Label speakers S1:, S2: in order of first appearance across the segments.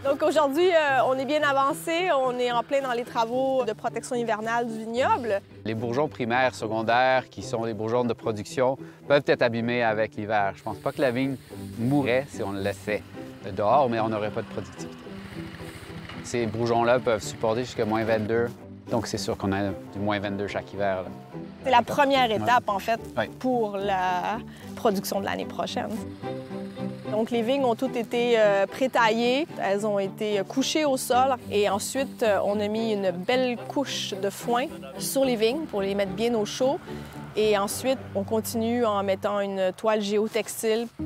S1: Donc aujourd'hui, on est bien avancé. On est en plein dans les travaux de protection hivernale du vignoble.
S2: Les bourgeons primaires, secondaires, qui sont les bourgeons de production, peuvent être abîmés avec l'hiver. Je pense pas que la vigne mourrait si on le laissait dehors, mais on n'aurait pas de productivité. Ces bourgeons-là peuvent supporter jusqu'à moins 22. Donc c'est sûr qu'on a du moins 22 chaque hiver.
S1: C'est la première étape, en fait,
S2: Oui.
S1: pour la production de l'année prochaine. Donc, les vignes ont toutes été pré-taillées, elles ont été couchées au sol et ensuite, on a mis une belle couche de foin sur les vignes pour les mettre bien au chaud. Et ensuite, on continue en mettant une toile géotextile.
S2: Tu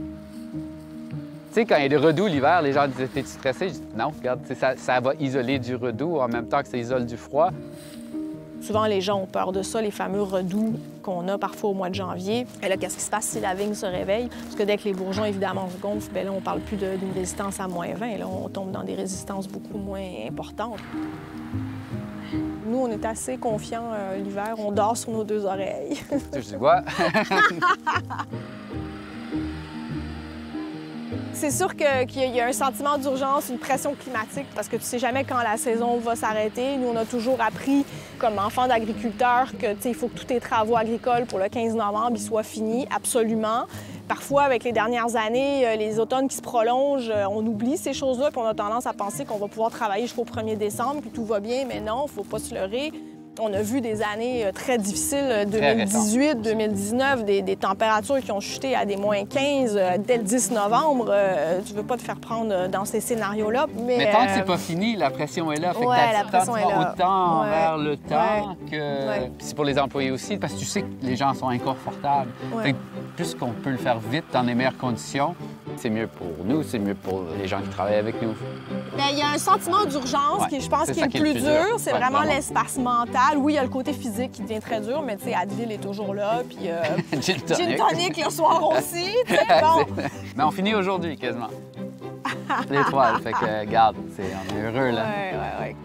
S2: sais, quand il y a des redoux l'hiver, les gens disent « T'es-tu stressé? » Je dis « Non, regarde, ça va isoler du redoux en même temps que ça isole du froid. »
S1: Souvent, les gens ont peur de ça, les fameux redoux qu'on a parfois au mois de janvier. Et là, qu'est-ce qui se passe si la vigne se réveille? Parce que dès que les bourgeons, évidemment, se gonflent, bien là, on parle plus d'une résistance à moins 20. Là, on tombe dans des résistances beaucoup moins importantes. Nous, on est assez confiants l'hiver. On dort sur nos deux oreilles.
S2: Je dis « Ouais. »
S1: C'est sûr qu'il y a un sentiment d'urgence, une pression climatique, parce que tu sais jamais quand la saison va s'arrêter. Nous, on a toujours appris, comme enfants d'agriculteurs, que il faut que tous tes travaux agricoles pour le 15 novembre ils soient finis, absolument. Parfois, avec les dernières années, les automnes qui se prolongent, on oublie ces choses-là, puis on a tendance à penser qu'on va pouvoir travailler jusqu'au 1er décembre, puis tout va bien, mais non, il ne faut pas se leurrer. On a vu des années très difficiles, 2018, 2019, des températures qui ont chuté à des moins 15 dès le 10 novembre. Tu veux pas te faire prendre dans ces scénarios-là.
S2: Mais tant que c'est pas fini, la pression est là. Fait
S1: ouais,
S2: que tu vas autant envers le temps que...
S1: Ouais.
S2: Puis c'est pour les employés aussi, parce que tu sais que les gens sont inconfortables.
S1: Ouais.
S2: Fait que plus qu'on peut le faire vite, dans les meilleures conditions, c'est mieux pour nous, c'est mieux pour les gens qui travaillent avec nous.
S1: Bien, il y a un sentiment d'urgence qui, je pense, qui est le plus dur. C'est vraiment l'espace mental. Oui, il y a le côté physique qui devient très dur, mais tu sais, Advil est toujours là, puis
S2: Gin tonic.
S1: Gin tonic le soir aussi. Bon.
S2: Mais on finit aujourd'hui, quasiment. L'étoile, fait que, regarde, on est heureux, là.
S1: Ouais.